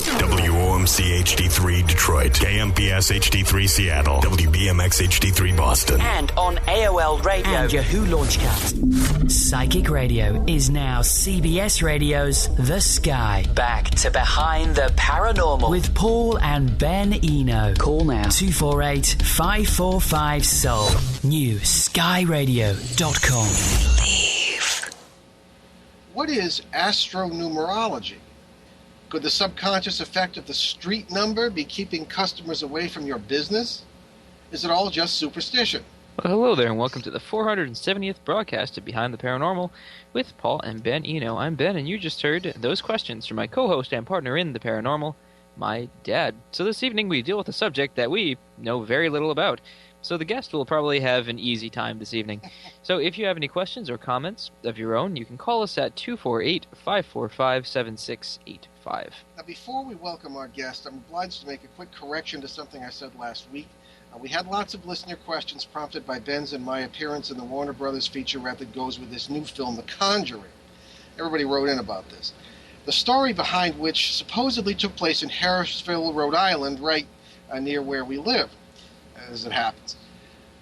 WOMC HD3 Detroit, KMPS HD3 Seattle, WBMX HD3 Boston. And on AOL Radio and Yahoo Launchcast. Psychic Radio is now CBS Radio's The Sky. Back to Behind the Paranormal with Paul and Ben Eno. Call now 248-545-SOUL. New skyradio.com. What is astronumerology? Could the subconscious effect of the street number be keeping customers away from your business? Is it all just superstition? Well, hello there, and welcome to the 470th broadcast of Behind the Paranormal with Paul and Ben Eno. I'm Ben, and you just heard those questions from my co-host and partner in the paranormal, my dad. So this evening we deal with a subject that we know very little about. So the guest will probably have an easy time this evening. So if you have any questions or comments of your own, you can call us at 248-545-7685. Now, before we welcome our guest, I'm obliged to make a quick correction to something I said last week. We had lots of listener questions prompted by Ben's and my appearance in the Warner Brothers featurette that goes with this new film, The Conjuring. Everybody wrote in about this. The story behind which supposedly took place in Harrisville, Rhode Island, right near where we live, as it happens.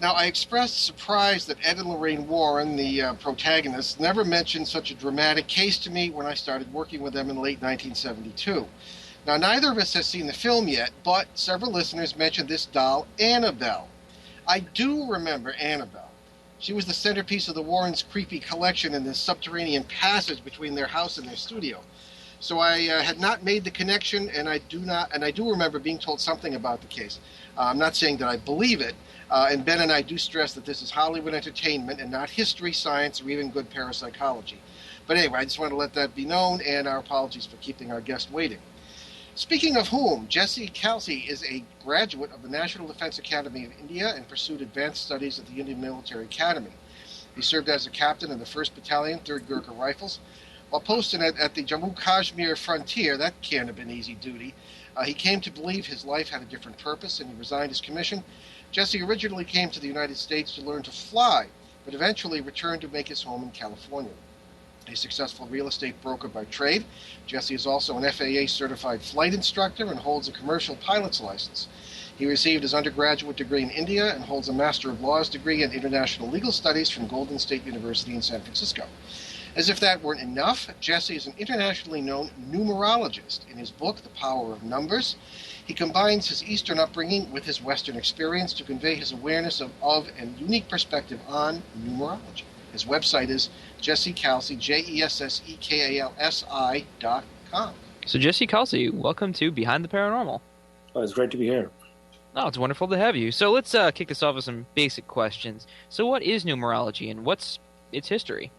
Now, I expressed surprise that Ed and Lorraine Warren, the protagonists, never mentioned such a dramatic case to me when I started working with them in late 1972. Now, neither of us has seen the film yet, but several listeners mentioned this doll, Annabelle. I do remember Annabelle. She was the centerpiece of the Warrens' creepy collection in the subterranean passage between their house and their studio. So I had not made the connection, and I do remember being told something about the case. I'm not saying that I believe it, and Ben and I do stress that this is Hollywood entertainment and not history, science, or even good parapsychology. But anyway, I just want to let that be known, and our apologies for keeping our guest waiting. Speaking of whom, Jesse Kalsi is a graduate of the National Defense Academy of India and pursued advanced studies at the Indian Military Academy. He served as a captain in the 1st Battalion, 3rd Gurkha Rifles. While posted at the Jammu-Kashmir frontier, that can't have been easy duty, he came to believe his life had a different purpose, and he resigned his commission. Jesse originally came to the United States to learn to fly, but eventually returned to make his home in California. A successful real estate broker by trade, Jesse is also an FAA-certified flight instructor and holds a commercial pilot's license. He received his undergraduate degree in India and holds a Master of Laws degree in International Legal Studies from Golden State University in San Francisco. As if that weren't enough, Jesse is an internationally known numerologist. In his book, The Power of Numbers, he combines his Eastern upbringing with his Western experience to convey his awareness of and unique perspective on numerology. His website is Jesse Kalsi, JesseKalsi.com. So Jesse Kalsi, welcome to Behind the Paranormal. Oh, it's great to be here. Oh, it's wonderful to have you. So let's kick this off with some basic questions. So what is numerology, and what's its history?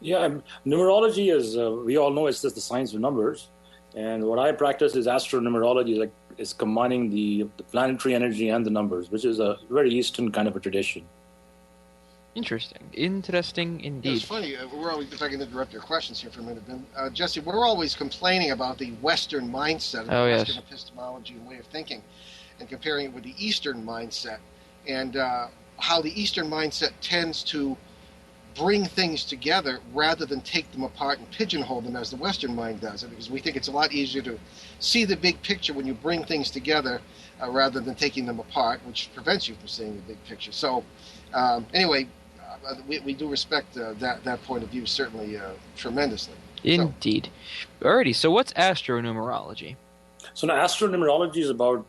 Yeah, numerology is, we all know, it's just the science of numbers. And what I practice is astronumerology, is combining the planetary energy and the numbers, which is a very Eastern kind of a tradition. Interesting indeed. It's funny, we're always, if I can interrupt your questions here for a minute, Ben. Jesse, we're always complaining about the Western mindset, Western epistemology and way of thinking, and comparing it with the Eastern mindset, and how the Eastern mindset tends to bring things together rather than take them apart and pigeonhole them as the Western mind does. Because we think it's a lot easier to see the big picture when you bring things together rather than taking them apart, which prevents you from seeing the big picture. So anyway, we do respect that point of view certainly tremendously. Indeed. Alrighty, so what's astronumerology? So now astronumerology is about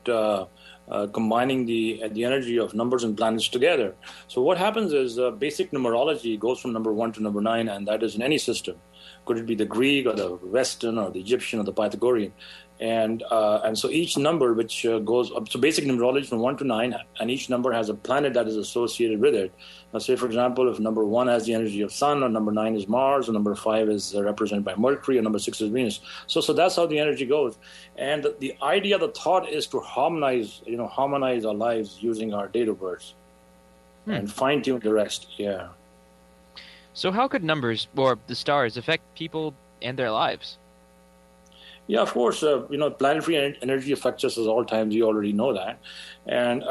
combining the energy of numbers and planets together. So what happens is basic numerology goes from number 1 to number 9, and that is in any system. Could it be the Greek or the Western or the Egyptian or the Pythagorean? And so each number which goes up, so basic numerology from 1 to 9, and each number has a planet that is associated with it. Now say, for example, if number 1 has the energy of Sun, or number 9 is Mars, or number 5 is represented by Mercury, or number 6 is Venus. So that's how the energy goes. And the idea, the thought is to harmonize our lives using our date of birth and fine-tune the rest, yeah. So how could numbers, or the stars, affect people and their lives? Yeah, of course. Planetary energy affects us at all times. You already know that. And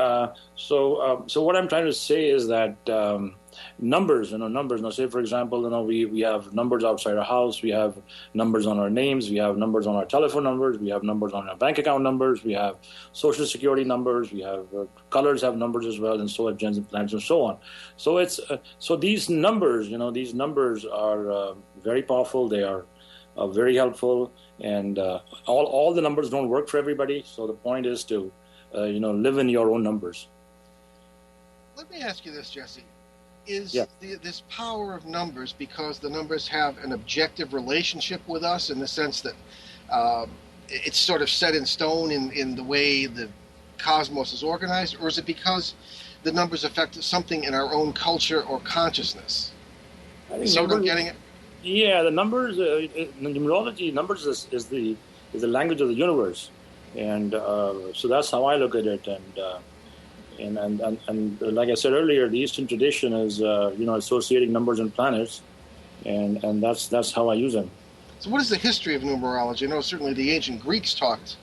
so what I'm trying to say is that numbers. Numbers. Now, say for example, we have numbers outside our house. We have numbers on our names. We have numbers on our telephone numbers. We have numbers on our bank account numbers. We have social security numbers. We have colors have numbers as well, and so have gens and planets and so on. So it's so these numbers. These numbers are very powerful. They are very helpful, and all the numbers don't work for everybody. So the point is to live in your own numbers. Let me ask you this, Jesse. Is this power of numbers because the numbers have an objective relationship with us in the sense that it's sort of set in stone in the way the cosmos is organized, or is it because the numbers affect something in our own culture or consciousness? I think See what I'm getting at? Yeah, the numbers, numerology, numbers is the language of the universe, and so that's how I look at it. And like I said earlier, the Eastern tradition is associating numbers and planets, and that's how I use them. So, what is the history of numerology? I know certainly the ancient Greeks talked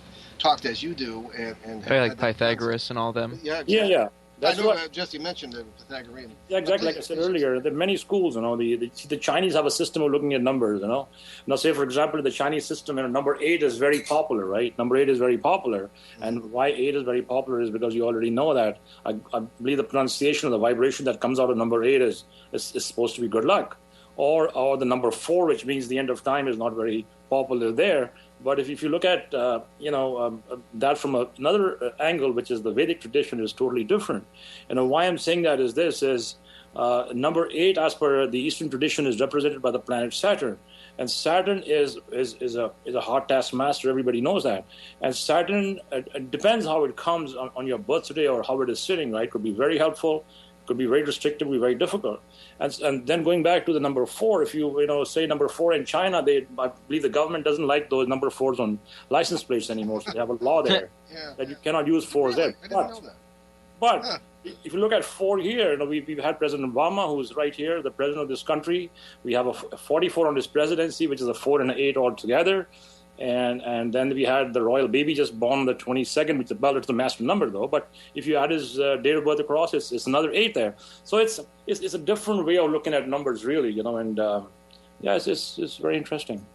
as you do, and like Pythagoras and all them. Yeah, exactly. Yeah. I know Jesse mentioned the Pythagorean. Yeah, exactly. Like I said earlier, there are many schools. The Chinese have a system of looking at numbers. Now, say for example, the Chinese system, number 8 is very popular, right? Number 8 is very popular, mm-hmm. And why 8 is very popular is because you already know that. I believe the pronunciation of the vibration that comes out of number 8 is supposed to be good luck, or the number 4, which means the end of time, is not very popular there. But if you look at that from another angle, which is the Vedic tradition, is totally different. Why I'm saying that is this: number 8, as per the Eastern tradition, is represented by the planet Saturn, and Saturn is a hard taskmaster. Everybody knows that. And Saturn, it depends how it comes on your birthday or how it is sitting. Right, could be very helpful, could be very restrictive, could be very difficult. And then going back to the number 4, if you say number 4 in China, I believe the government doesn't like those number 4s on license plates anymore. So they have a law there that you cannot use 4s there. I didn't know that. But if you look at 4 here, we've had President Obama, who's right here, the president of this country. We have a 44 on his presidency, which is a 4 and an 8 altogether. And then we had the royal baby just born on the 22nd, which it's the master number though. But if you add his date of birth across, it's another 8 there. So it's a different way of looking at numbers, really, it's very interesting.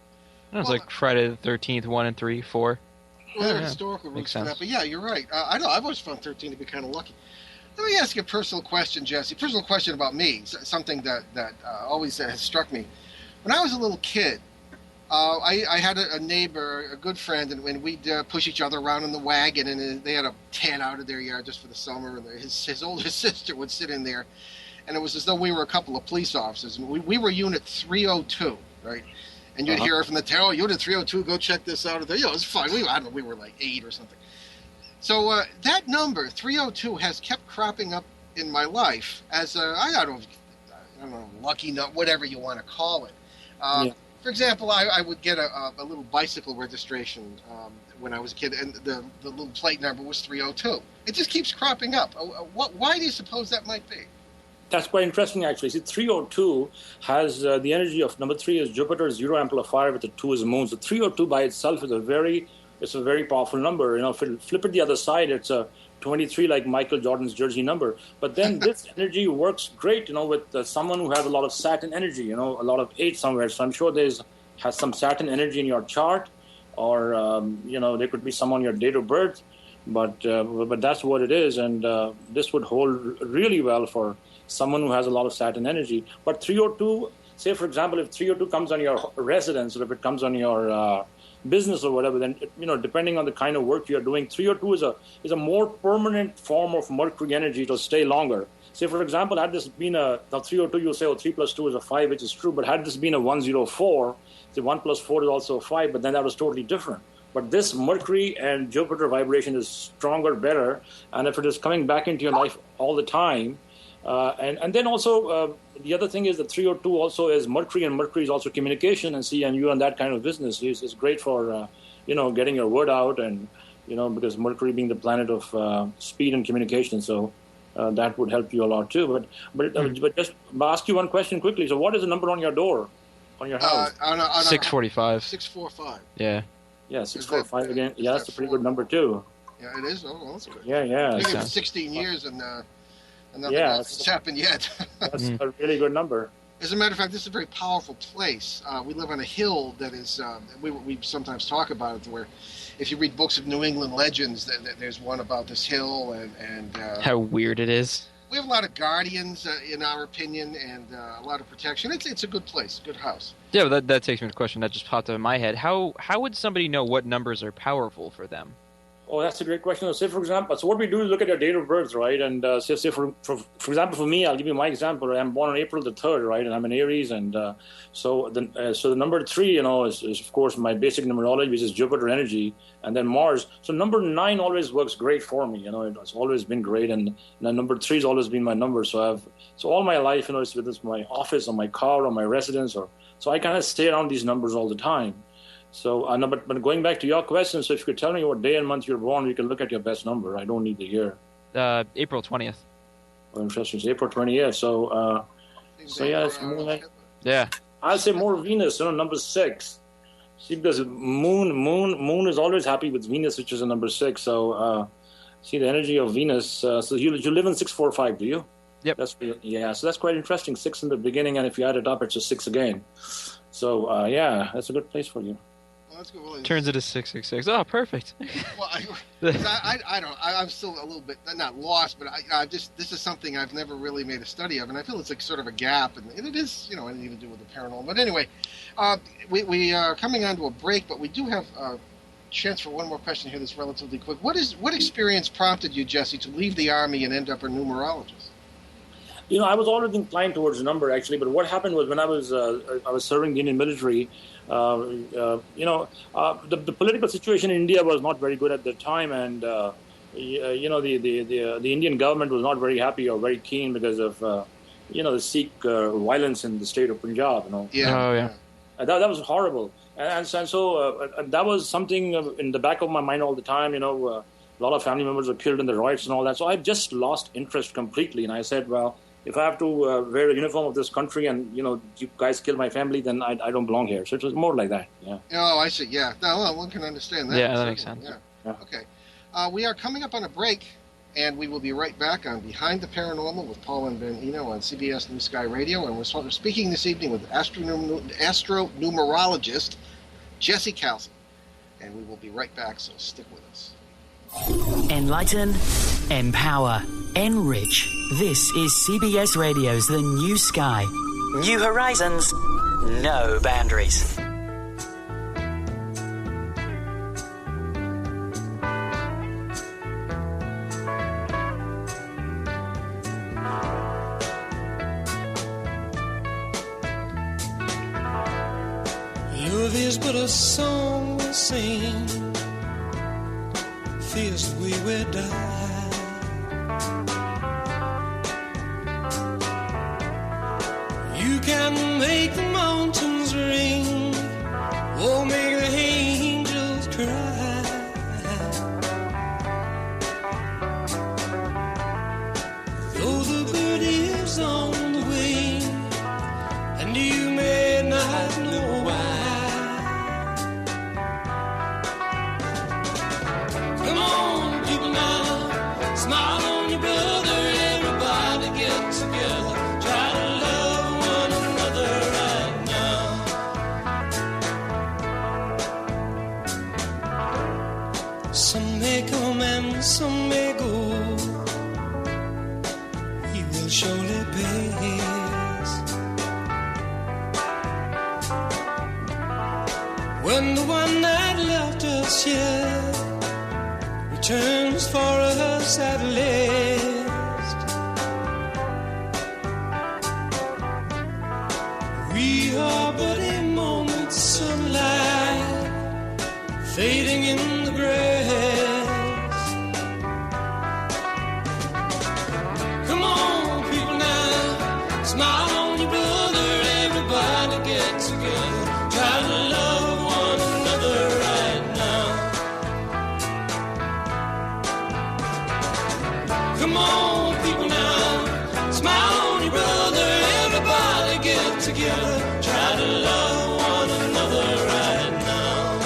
It's like Friday the 13th, 1 and 3, 4. Well, there are historical roots for that, but yeah, you're right. I know I've always found 13 to be kind of lucky. Let me ask you a personal question, Jesse. Personal question about me, something that always has struck me. When I was a little kid, I had a neighbor, a good friend, and we'd push each other around in the wagon, and they had a tent out of their yard just for the summer, and his older sister would sit in there, and it was as though we were a couple of police officers, and we were Unit 302, right? And you'd hear from the town, Unit 302, go check this out. It was fine. I don't know, we were like 8 or something. So that number, 302, has kept cropping up in my life as I don't know, lucky nut, whatever you want to call it. For example, I would get a little bicycle registration when I was a kid, and the little plate number was 302. It just keeps cropping up. Why do you suppose that might be? That's quite interesting, actually. See, 302 has the energy of number 3 is Jupiter's zero amplifier, with the 2 is the moon. So 302 by itself is a very powerful number. If you flip it the other side, it's a 23, like Michael Jordan's jersey number. But then this energy works great, with someone who has a lot of Saturn energy, a lot of 8 somewhere. So I'm sure has some Saturn energy in your chart, or there could be some on your date of birth. But that's what it is, and this would hold really well for someone who has a lot of Saturn energy. But 302, say for example, if 302 comes on your residence, or if it comes on your business or whatever, then depending on the kind of work you're doing, 302 is a more permanent form of Mercury energy. It'll stay longer. Say for example, had this been now 302, you'll say 3 plus 2 is a 5, which is true. But had this been a 104, say 1 plus 4 is also a 5, but then that was totally different. But this Mercury and Jupiter vibration is stronger, better, and if it is coming back into your life all the time, and then also the other thing is that 302 also is Mercury, and Mercury is also communication, and you're in that kind of business. It's great for getting your word out, and because Mercury being the planet of speed and communication, so that would help you a lot too. But just ask you one question quickly. So what is the number on your door, on your house? 645. 645. Yeah. Yeah, 645 again. Yeah, that's a pretty good number too. Yeah, it is. Oh, well, that's good. Yeah. I think it was 16 years, and And nothing else has happened yet. That's a really good number. As a matter of fact, this is a very powerful place. We live on a hill that is, we sometimes talk about it, where if you read books of New England legends, there's one about this hill, and how weird it is. We have a lot of guardians, in our opinion, and a lot of protection. It's a good place, good house. Yeah, but that takes me to a question that just popped up in my head. How would somebody know what numbers are powerful for them? Oh, that's a great question. Say, for example, so what we do is look at your date of birth, right? And say for example, for me, I'll give you my example. I'm born on April the 3rd, right? And I'm an Aries. And so the number 3, is of course my basic numerology, which is Jupiter energy, and then Mars. So number 9 always works great for me. It's always been great. And number 3 has always been my number. So all my life, it's whether it's my office or my car or my residence, so I kind of stay around these numbers all the time. So, but going back to your question, so if you could tell me what day and month you're born, we can look at your best number. I don't need the year. April 20th. Oh, interesting. It's April 20th. So yeah, it's more like... Yeah. I'll say more Venus, number 6. See, because moon is always happy with Venus, which is a number 6. So, see the energy of Venus. So you live in 645, do you? Yep. So that's quite interesting. 6 in the beginning, and if you add it up, it's just 6 again. So, yeah, that's a good place for you. Well, that's good. Well, turns into 666. Oh, perfect. Well, I don't. I'm still a little bit not lost, but this is something I've never really made a study of, and I feel it's like sort of a gap, and it is, anything to do with the paranormal. But anyway, we are coming on to a break, but we do have a chance for one more question here that's relatively quick. What experience prompted you, Jesse, to leave the Army and end up a numerologist? I was always inclined towards a number, actually, but what happened was when I was serving the Indian military, the political situation in India was not very good at the time, and the Indian government was not very happy or very keen because of the Sikh violence in the state of Punjab. Yeah. Oh yeah. That was horrible, and so that was something in the back of my mind all the time. A lot of family members were killed in the riots and all that. So I just lost interest completely, and I said, well, if I have to wear a uniform of this country and, you guys kill my family, then I don't belong here. So it was more like that, yeah. Oh, I see, yeah. No, one can understand that. Yeah, that makes sense. Yeah. Okay. We are coming up on a break, and we will be right back on Behind the Paranormal with Paul and Ben Eno on CBS New Sky Radio. And we're speaking this evening with astronumerologist Jesse Kalsi. And we will be right back, so stick with us. Enlighten, empower, enrich. This is CBS Radio's The New Sky. New horizons, no boundaries. Love is but a song we sing, fears we will die. You can make the mountains ring, or make the angels cry. Though the bird is on the wing, and you may not know why. Come on, people now, smile on your brother, everybody get together, try to love one another right now. Some may come and some may go, he will surely pass. When the one that left us here returns for us at last, we are but a moment's sunlight fading in the grass. Come on, people now, smile on your brother, everybody get together, try to love one another right now. Come on, people now, smile on your brother, everybody get together, try to love one another right now.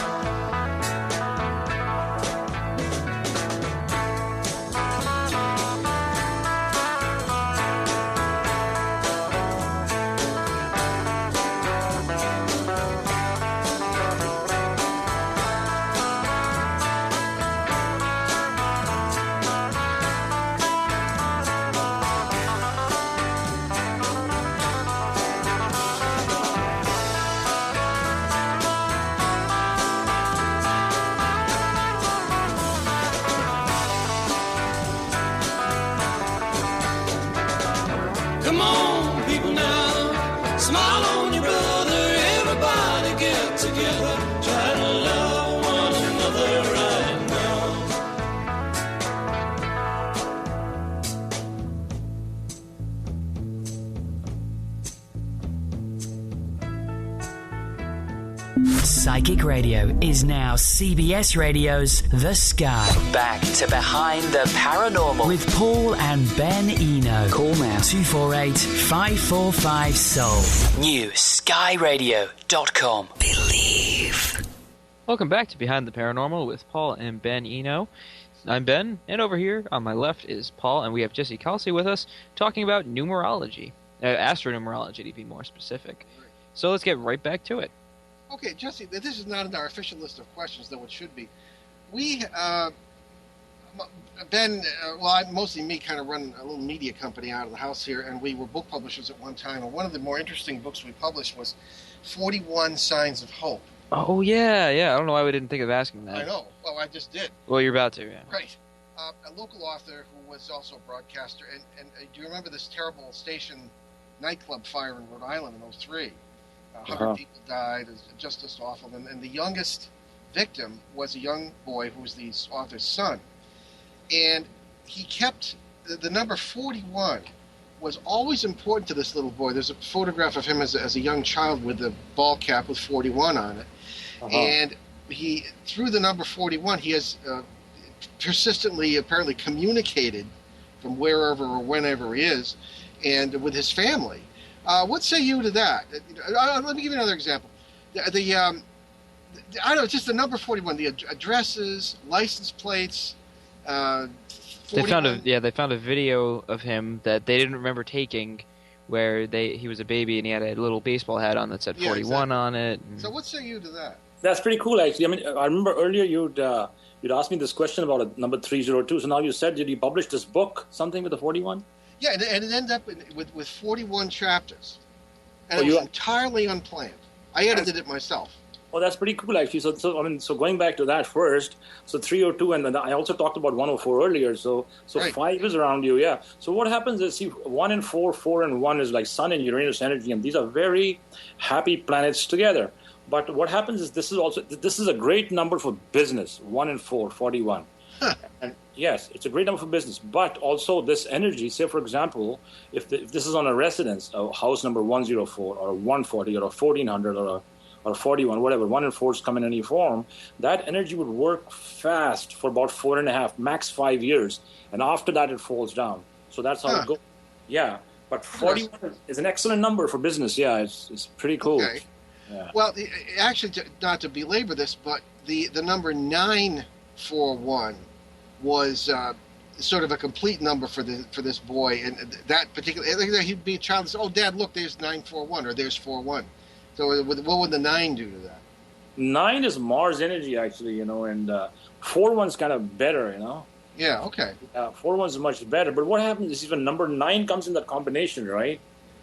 Come on, people now, smile on your brother. Everybody get together, try to love one another right now. Psychic Radio is now CBS Radio's The Sky. Back to Behind the Paranormal With Paul and Ben Eno. Call now 248-545-SOUL. New skyradio.com. Believe. Welcome back to Behind the Paranormal with Paul and Ben Eno. I'm Ben, and over here on my left is Paul, and we have Jesse Kalsi with us talking about numerology. Astronumerology, to be more specific. So let's get right back to it. Okay, Jesse, this is not in our official list of questions, though it should be. We, Ben, mostly me, kind of run a little media company out of the house here, and we were book publishers at one time, and one of the more interesting books we published was 41 Signs of Hope. Oh, yeah. I don't know why we didn't think of asking that. I know. Well, I just did. Well, you're about to, yeah. Right. A local author who was also a broadcaster, and do you remember this terrible station nightclub fire in Rhode Island in 2003? 100 people died. It was just awful. And the youngest victim was a young boy who was the author's son. And he kept the number 41 was always important to this little boy. There's a photograph of him as a young child with a ball cap with 41 on it. And he, through the number 41, he has persistently apparently communicated from wherever or whenever he is and with his family. What say you to that? Let me give you another example. I don't know, just the number 41, the addresses, license plates. They found a video of him that they didn't remember taking, where he was a baby and he had a little baseball hat on that said 41 on it. So what say you to that? That's pretty cool, actually. I mean, I remember earlier you'd asked me this question about a number 302. So now you said, did you publish this book, something with the 41? Yeah, and it ended up with 41 chapters. And it was entirely unplanned. I edited it myself. Oh, that's pretty cool, actually. So going back to that first, so 302, and then I also talked about 104 earlier. So right. 5 is around you, yeah. So what happens is, see, 1 and 4, 4 and 1 is like Sun and Uranus energy, and these are very happy planets together. But what happens is this is a great number for business, 1 and 4, 41. Huh. And yes, it's a great number for business, but also this energy, say for example, if this is on a residence, a house number 104 or 140 or a 1400 or 41, whatever, 1 and 4s come in any form, that energy would work fast for about 4.5, max 5 years, and after that it falls down. So that's how it goes. Yeah, but 41 is an excellent number for business. Yeah, it's pretty cool. Okay. Yeah. Well, actually, not to belabor this, but the number 941 was sort of a complete number for this boy, and that particular, he'd be a child and say, "Oh, Dad, look, there's 941 or there's 41." So what would the 9 do to that? 9 is Mars energy, actually, and 41's kind of better, Yeah, okay. 41's much better, but what happens is when number 9 comes in that combination, right?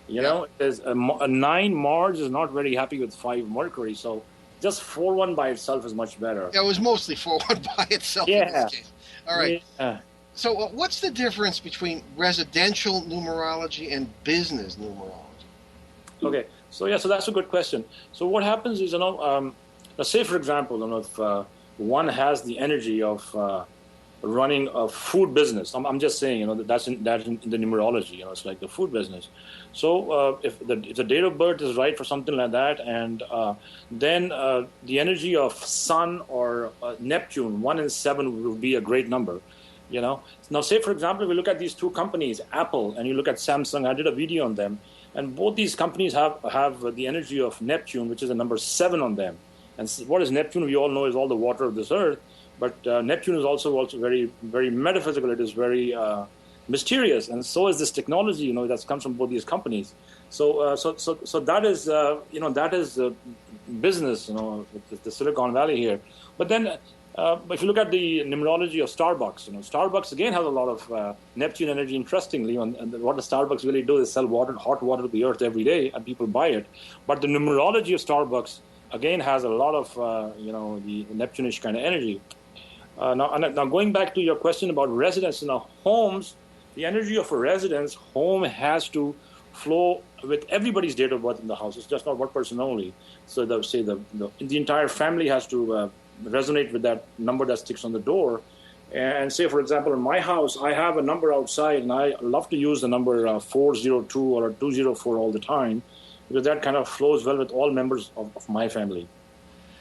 There's a 9 Mars is not very happy with 5 Mercury, so just 41 by itself is much better. Yeah, it was mostly 41 by itself in this case. All right. Yeah. So what's the difference between residential numerology and business numerology? Okay. So that's a good question. So what happens is, let's say for example, if one has the energy of running a food business, I'm just saying, that's in the numerology, it's like the food business. So if the date of birth is right for something like that, and then the energy of Sun or Neptune, 1 and 7 will be a great number. Now, say for example, we look at these two companies, Apple, and you look at Samsung. I did a video on them. And both these companies have the energy of Neptune, which is a number 7 on them. And what is Neptune? We all know is all the water of this earth. But Neptune is also very, very metaphysical. It is very mysterious. And so is this technology, that comes from both these companies. So that is, that is business, the Silicon Valley here. But then if you look at the numerology of Starbucks, Starbucks again has a lot of Neptune energy, interestingly. And what the Starbucks really do is sell hot water to the earth every day, and people buy it. But the numerology of Starbucks, again, has a lot of, the Neptune-ish kind of energy. Now, going back to your question about residence, homes, the energy of a residence, home has to flow with everybody's date of birth in the house. It's just not one person only. So the entire family has to resonate with that number that sticks on the door. And say, for example, in my house, I have a number outside, and I love to use the number 402 or 204 all the time, because that kind of flows well with all members of my family.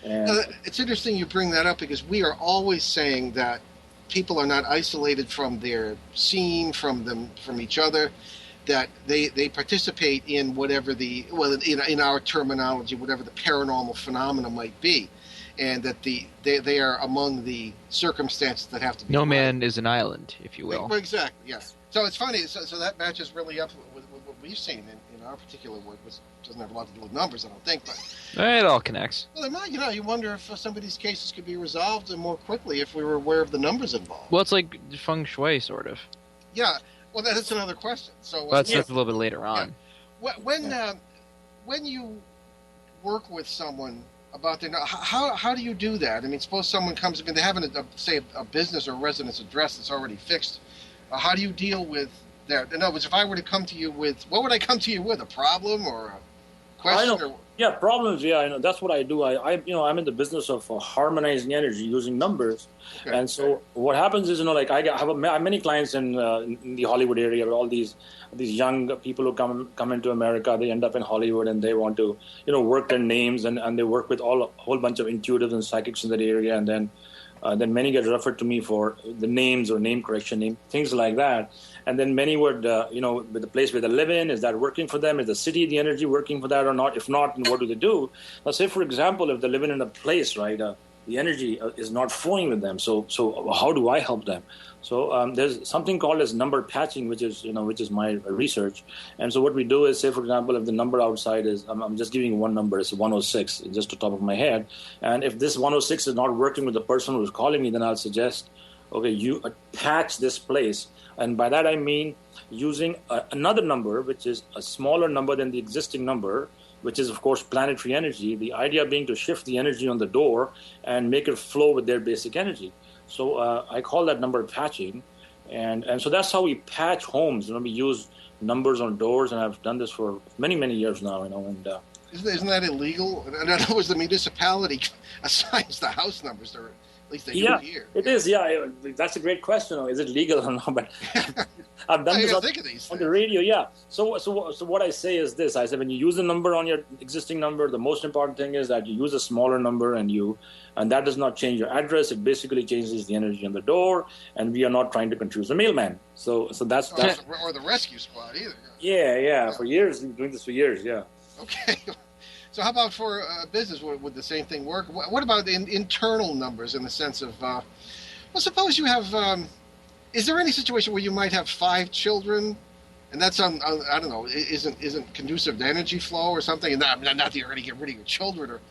And it's interesting you bring that up, because we are always saying that people are not isolated from their scene, from each other, that they participate in whatever in our terminology, whatever the paranormal phenomena might be, and that they are among the circumstances that have to be. No man is an island, if you will. Exactly, yes. So it's funny. So that matches really up with what we've seen in our particular work, which doesn't have a lot to do with numbers, I don't think, but it all connects. Well, it might. You wonder if some of these cases could be resolved more quickly if we were aware of the numbers involved. Well, it's like feng shui, sort of. Yeah. Well, that's another question. So that's a little bit later on. Yeah. When you work with someone about their, how do you do that? I mean, suppose someone comes. I mean, they have a business or residence address that's already fixed. How do you deal with that? In other words, if I were to come to you with, what would I come to you with? A problem or a question? Yeah, problems. Yeah, I know. That's what I do. I'm in the business of harmonizing energy using numbers. Okay. And so what happens is, like I have many clients in the Hollywood area. All these young people who come into America, they end up in Hollywood and they want to, work their names, and they work with a whole bunch of intuitives and psychics in that area, and then many get referred to me for the names or name correction, things like that. And then many would, with the place where they live in, is that working for them? Is the city, the energy working for that or not? If not, then what do they do? Now, say, for example, if they're living in a place, right, the energy is not flowing with them. So how do I help them? So there's something called as number patching, which is my research. And so what we do is, say, for example, if the number outside is, I'm just giving one number, it's 106, just the top of my head. And if this 106 is not working with the person who's calling me, then I'll suggest, okay, you patch this place. And by that I mean using another number, which is a smaller number than the existing number, which is, of course, planetary energy. The idea being to shift the energy on the door and make it flow with their basic energy. So I call that number patching. And so that's how we patch homes. We use numbers on doors, and I've done this for many, many years now. And isn't that illegal? In other words, the municipality assigns the house numbers to. At least they do here. It is. Yeah, that's a great question. Is it legal or not? But I've done this on the radio. Yeah. So what I say is this: I said, when you use a number on your existing number, the most important thing is that you use a smaller number, and that does not change your address. It basically changes the energy on the door, and we are not trying to confuse the mailman. So that's or the rescue squad either. Yeah. For years, we've been doing this for years. Yeah. Okay. So how about for business? Would the same thing work? What about the internal numbers in the sense of, suppose you have, is there any situation where you might have 5 children, and that's, I don't know, isn't conducive to energy flow or something? And not that you're going to get rid of your children, or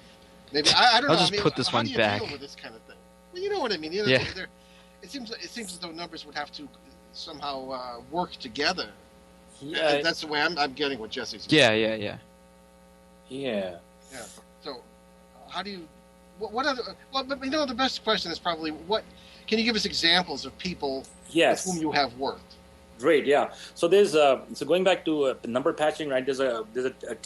maybe, I don't know. I'll just put this one back. How do you deal with this kind of thing? Well, you know what I mean. It seems as though numbers would have to somehow work together. Yeah. That's the way I'm getting what Jesse's saying. Yeah. So, how do you? What other? Well, but the best question is probably what? Can you give us examples of people with whom you have worked? Great. Yeah. So there's so going back to number patching, right? There's a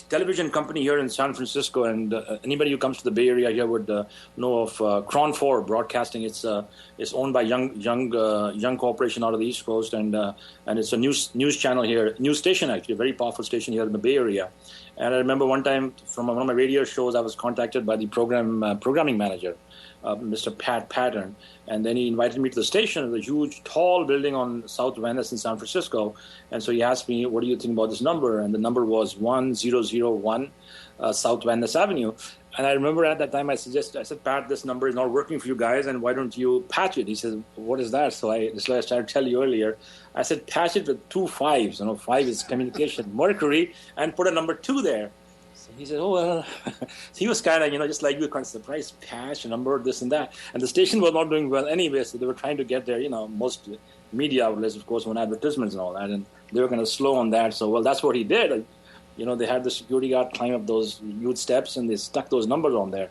television company here in San Francisco, and anybody who comes to the Bay Area here would know of Cron 4 Broadcasting. It's owned by young corporation out of the East Coast, and it's a news channel here, news station actually, a very powerful station here in the Bay Area. And I remember one time from one of my radio shows, I was contacted by the programming manager, Mr. Pat Pattern, and then he invited me to the station. It was a huge, tall building on South Venice in San Francisco. And so he asked me, what do you think about this number? And the number was 1001 South Venice Avenue. And I remember at that time I said, Pat, this number is not working for you guys, and why don't you patch it? He said, what is that? So I started to tell you earlier. I said, patch it with 2 5s. 5 is communication, Mercury, and put a number 2 there. So he said, oh, well. So he was kind of, just like you, kind of surprised, patch, a number, this and that. And the station was not doing well anyway, so they were trying to get their, most media outlets, of course, on advertisements and all that, and they were kind of slow on that. So, well, that's what he did. They had the security guard climb up those huge steps, and they stuck those numbers on there.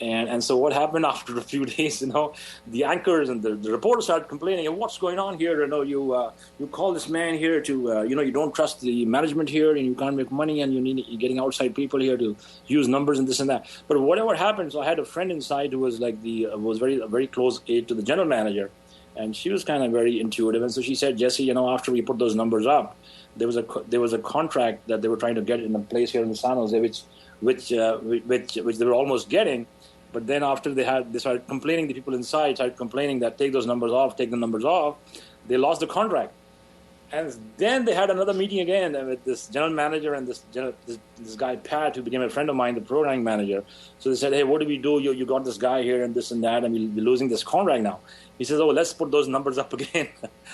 And so what happened after a few days, the anchors and the reporters started complaining, what's going on here? You call this man here to, you don't trust the management here, and you can't make money, and you're getting outside people here to use numbers and this and that. But whatever happened, so I had a friend inside who was like a very close aide to the general manager, and she was kind of very intuitive. And so she said, Jesse, after we put those numbers up, there was a contract that they were trying to get in place here in San Jose, which they were almost getting. But then after they started complaining, the people inside started complaining that take the numbers off, they lost the contract. And then they had another meeting again with this general manager and this guy, Pat, who became a friend of mine, the programming manager. So they said, hey, what do we do? You got this guy here and this and that, and we'll be losing this contract now. He says, let's put those numbers up again.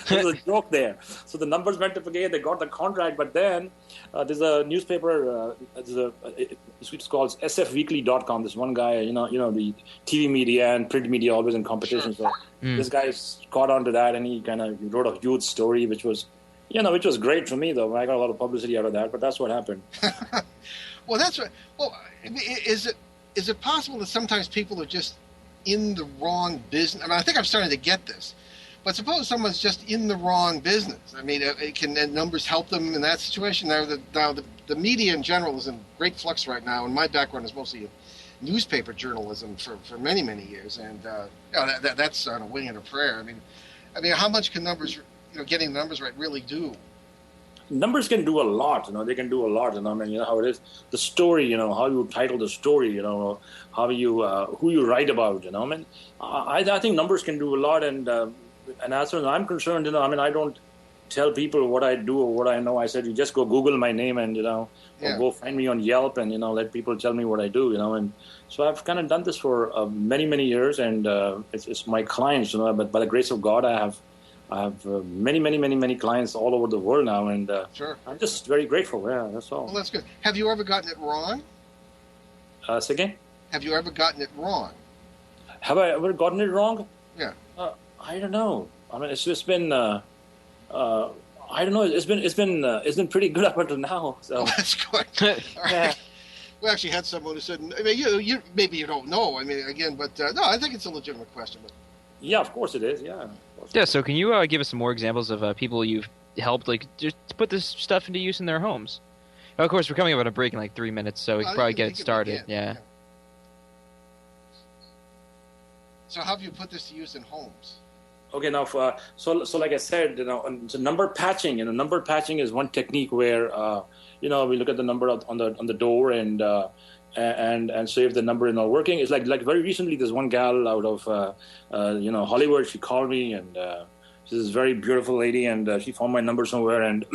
There's a joke there. So the numbers went up again. They got the contract. But then there's a newspaper, it's called sfweekly.com. This one guy, the TV media and print media always in competition. Sure. So this guy caught on to that, and he wrote a huge story, which was great for me, though. I got a lot of publicity out of that, but that's what happened. Well, that's right. Well, is it possible that sometimes people are just in the wrong business? I mean, I think I'm starting to get this. But suppose someone's just in the wrong business. I mean, can numbers help them in that situation? Now, the media in general is in great flux right now, and my background is mostly newspaper journalism for many, many years. And that's on a wing and a prayer. I mean, how much can numbers, getting the numbers right really do? Numbers can do a lot, they can do a lot, I mean, how it is. The story, how you title the story, how you, who you write about, I mean, I think numbers can do a lot, and as far as I'm concerned, I don't tell people what I do or what I know. I said, you just go Google my name and, or go find me on Yelp and, let people tell me what I do, and so I've kind of done this for many, many years, and it's my clients, but by the grace of God, I have many, many, many, many clients all over the world now, and sure. I'm just very grateful. Yeah, that's all. Well, that's good. Have you ever gotten it wrong? Say again? Have you ever gotten it wrong? Have I ever gotten it wrong? Yeah. I don't know. I mean, it's just been. I don't know. It's been pretty good up until now. So. Oh, that's good. All right. Yeah. We actually had someone who said, I mean, you maybe you don't know. I mean, again, but no, I think it's a legitimate question. But. Yeah, of course it is. Yeah. Yeah. So, can you give us some more examples of people you've helped, just to put this stuff into use in their homes? Of course, we're coming up on a break in like 3 minutes, so we can probably get it started. Yeah. So, how have you put this to use in homes? Okay, now, so like I said, so number patching. Number patching is one technique where, we look at the number on the door and say if the number is not working. It's like very recently, there's one gal out of Hollywood. She called me, and she's this very beautiful lady, and she found my number somewhere, and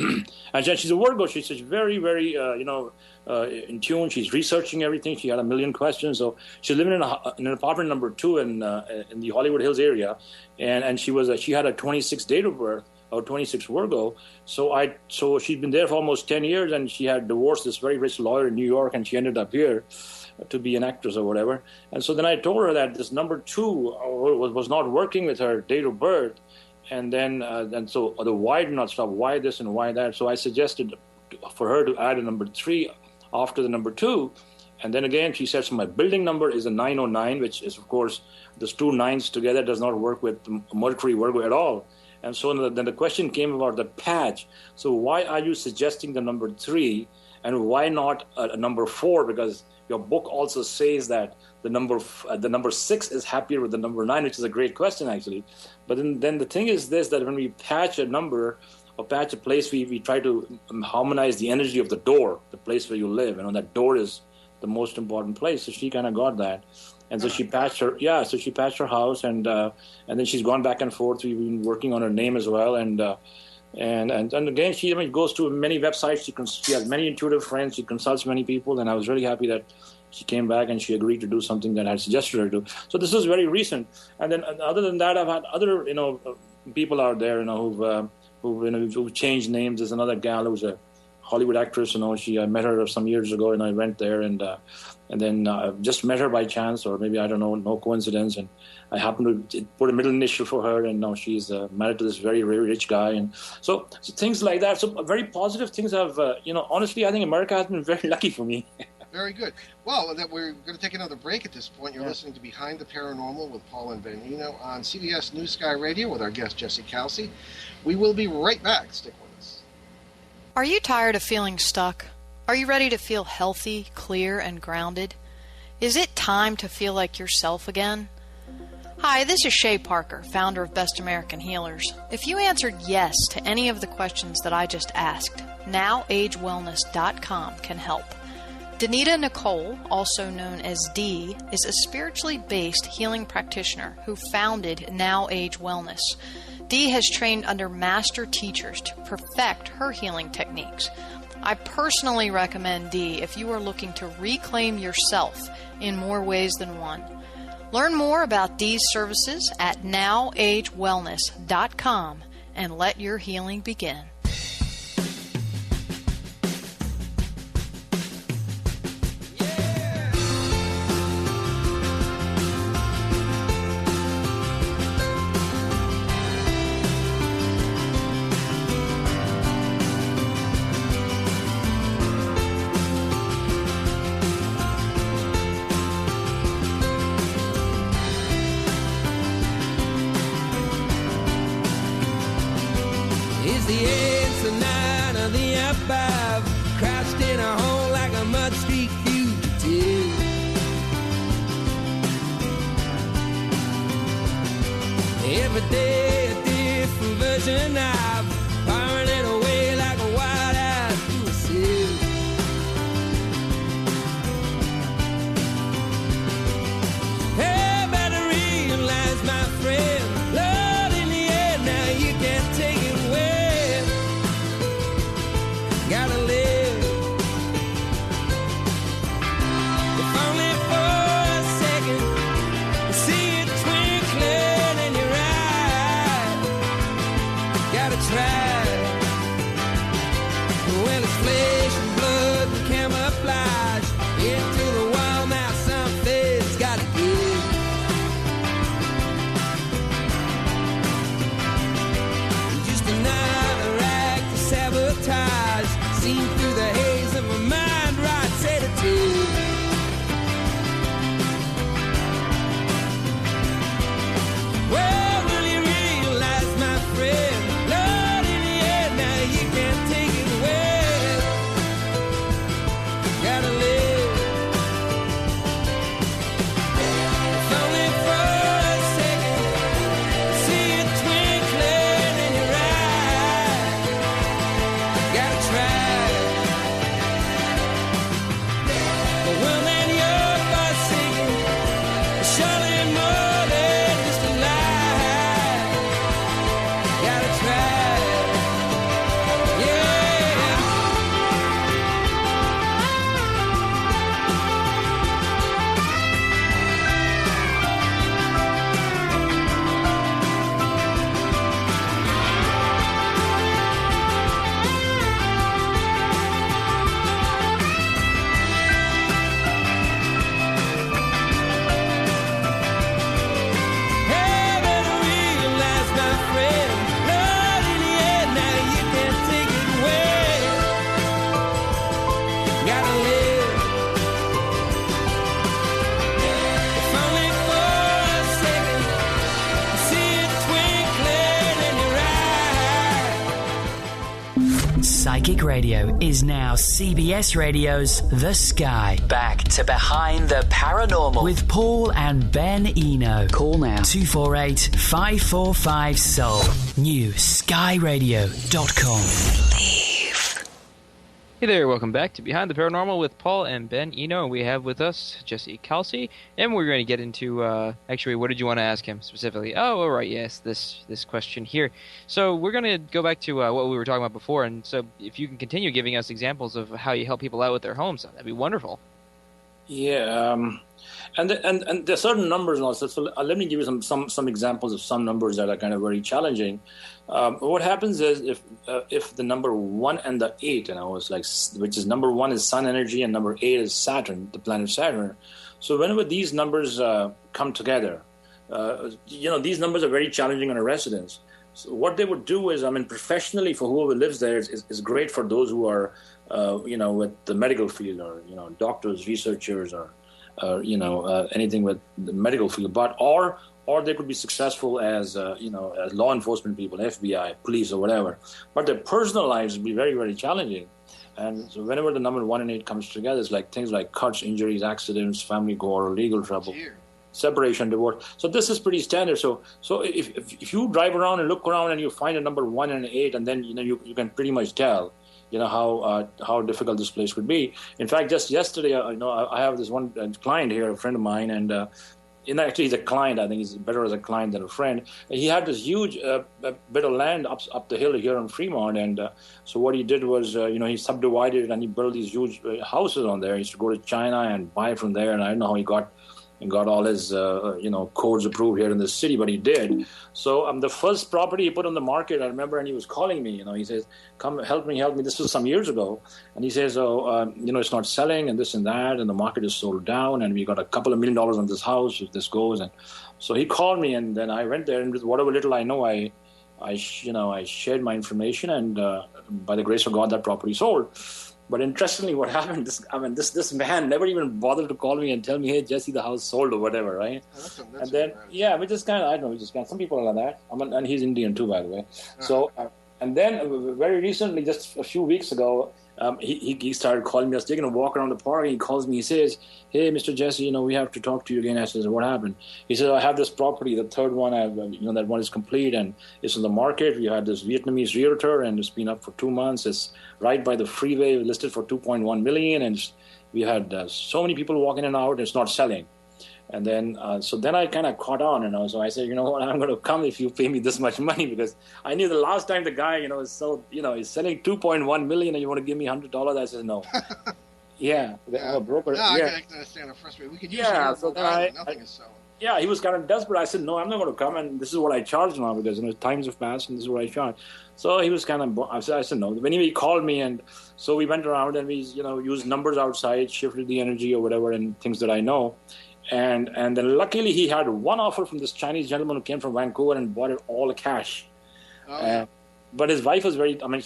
and she's a Virgo. She's very, very in tune. She's researching everything. She had a million questions. So she's living in an apartment number 2 in the Hollywood Hills area, and she had a 26 date of birth, or 26 Virgo. So she'd been there for almost 10 years, and she had divorced this very rich lawyer in New York, and she ended up here to be an actress or whatever. And so then I told her that this number 2 was not working with her date of birth, and then so the why did not stop, why this and why that. So I suggested for her to add a number 3 after the number 2. And then again, she said, so my building number is a 909, which is, of course, those 2 9s together does not work with Mercury Virgo at all. And so then the question came about the patch. So why are you suggesting the number 3, and why not a number 4? Because your book also says that the number 6 is happier with the number 9, which is a great question, actually. But then the thing is this, that when we patch a number or patch a place, we try to harmonize the energy of the door, the place where you live. That door is the most important place. So she kind of got that. And so she patched her house, and then she's gone back and forth. We've been working on her name as well, and again, she goes to many websites. She has many intuitive friends. She consults many people, and I was really happy that she came back and she agreed to do something that I had suggested her to. So this is very recent. And then other than that, I've had other people out there who've changed names. There's another gal who's a Hollywood actress. I met her some years ago, and I went there, and then just met her by chance, or maybe, I don't know, no coincidence. And I happened to put a middle initial for her, and now she's married to this very, very rich guy. And so things like that. So very positive things have, honestly, I think America has been very lucky for me. Very good. Well, we're going to take another break at this point. You're listening to Behind the Paranormal with Paul and Ben Eno on CBS New Sky Radio with our guest, Jesse Kalsi. We will be right back. Stick with us. Are you tired of feeling stuck? Are you ready to feel healthy, clear, and grounded? Is it time to feel like yourself again? Hi, this is Shay Parker, founder of Best American Healers. If you answered yes to any of the questions that I just asked, NowAgeWellness.com can help. Danita Nicole, also known as Dee, is a spiritually based healing practitioner who founded Now Age Wellness. Dee has trained under master teachers to perfect her healing techniques. I personally recommend Dee if you are looking to reclaim yourself in more ways than one. Learn more about Dee's services at NowAgeWellness.com and let your healing begin. Is the answer nine or the above? Crouched in a hole like a mud street fugitive. Every day a different version of firing it away like a wild-eyed through a sieve. Hey, better realize, my friend, Lord, in the air now you can't take it away. Gotta live, if only for a second. See it twinkling in your eye. Gotta try. Well, it's flesh and blood and camouflage. Into the wild now, something's gotta give. Just another act of sabotage, seen through the haze of a mind right sedative. Well, will you realize, my friend, Lord, in the air now you can't take it away. Gotta live, if only for a second. See it twinkling in your eye. Gotta try. But well, man, you're forsaken. Surely more than just a lie. Gotta try. Yeah. Hey, better realize, my friend, Lord, in the air now you can't take it away. Gotta live, if only for a second. See it twinkling in your eye. Psychic Radio is now CBS Radio's The Sky. Back to Behind the Paranormal With Paul and Ben Eno. Call now 248-545-SOUL. New skyradio.com. Hey there, welcome back to Behind the Paranormal with Paul and Ben Eno, and we have with us Jesse Kalsi, and we're going to get into, actually, what did you want to ask him specifically? Oh, all right, yes, this question here. So we're going to go back to what we were talking about before, and so if you can continue giving us examples of how you help people out with their homes, that'd be wonderful. Yeah, and there are certain numbers also. So let me give you some examples of some numbers that are kind of very challenging. What happens is if the number 1 and the 8, it's like, which is number 1 is Sun energy and number 8 is Saturn, the planet Saturn. So whenever these numbers come together, these numbers are very challenging on a residence. So what they would do is, professionally for whoever lives there is great for those who are, with the medical field or, doctors, researchers or anything with the medical field. But or they could be successful as, as law enforcement people, FBI, police or whatever. But their personal lives would be very, very challenging. And so whenever the number 1 and 8 comes together, it's like things like cuts, injuries, accidents, family gore, legal trouble, separation, divorce. So this is pretty standard. So if you drive around and look around and you find a number 1 and 8, and then you can pretty much tell how difficult this place could be. In fact, just yesterday, I have this one client here, a friend of mine, and actually he's a client. I think he's better as a client than a friend. He had this huge bit of land up the hill here in Fremont, and so what he did was, he subdivided it and he built these huge houses on there. He used to go to China and buy from there, and I don't know how he got all his codes approved here in the city, but he did. So the first property he put on the market, I remember, and he was calling me. He says, "Come help me." This was some years ago, and he says, it's not selling and this and that, and the market is sold down, and we got a couple of $1 million on this house if this goes. And so he called me, and then I went there, and with whatever little I know, I shared my information, and by the grace of God, that property sold. But interestingly, what happened? This man never even bothered to call me and tell me, "Hey, Jesse, the house sold," or whatever, right? That's and then, we just kind of, I don't know, some people are like that. And he's Indian too, by the way. Uh-huh. So, and then very recently, just a few weeks ago, he started calling me. I was taking a walk around the park, and he calls me. He says, "Hey, Mr. Jesse, we have to talk to you again." I says, "What happened?" He says, "I have this property, the third one. That one is complete, and it's on the market. We had this Vietnamese realtor, and it's been up for 2 months. It's right by the freeway, listed for $2.1 million, and we had so many people walking in and out. And it's not selling." And then, so then I kind of caught on, so I said, "You know what? I'm going to come if you pay me this much money," because I knew the last time the guy, is so, he's selling $2.1 million, and you want to give me $100? I said, "No." I'm a broker. No, I can understand how frustrating. We could use it. So nothing is selling. Yeah, he was kind of desperate. I said, "No, I'm not going to come, and this is what I charge now because times have passed, and this is what I charge." So he was kind of. I said no. When he called me, and so we went around and we used numbers outside, shifted the energy or whatever, and things that I know. And then luckily he had one offer from this Chinese gentleman who came from Vancouver and bought it all cash. But his wife was